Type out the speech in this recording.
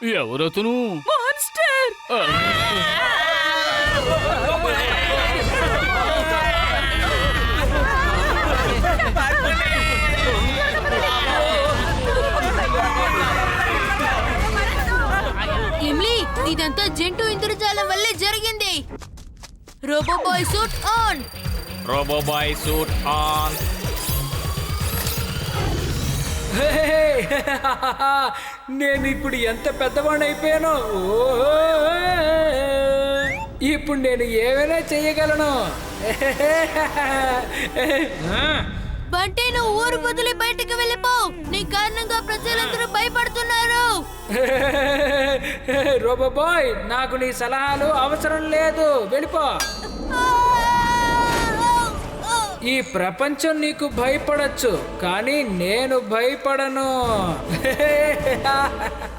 ఎవరతను? మాన్స్టర్! ఇమ్లీ, ఇదంతా జంటు ఇంద్రజాలం వల్లే జరిగింది. Robo boy suit on. Robo boy suit on. నేను ఇప్పుడు ఎంత పెద్దవాడిని అయిపోయాను. ఇప్పుడు నేను ఏమైనా చెయ్యగలను. బంటి, నువ్వు ఊరు వదిలి బయటకు వెళ్ళిపో. నీ కారణంగా ప్రజలందరూ భయపడుతున్నారు. రోబోబాయ్, నాకు నీ సలహాలు అవసరం లేదు, వెళ్ళిపో. ఈ ప్రపంచం నీకు భయపడచ్చు, కానీ నేను భయపడను.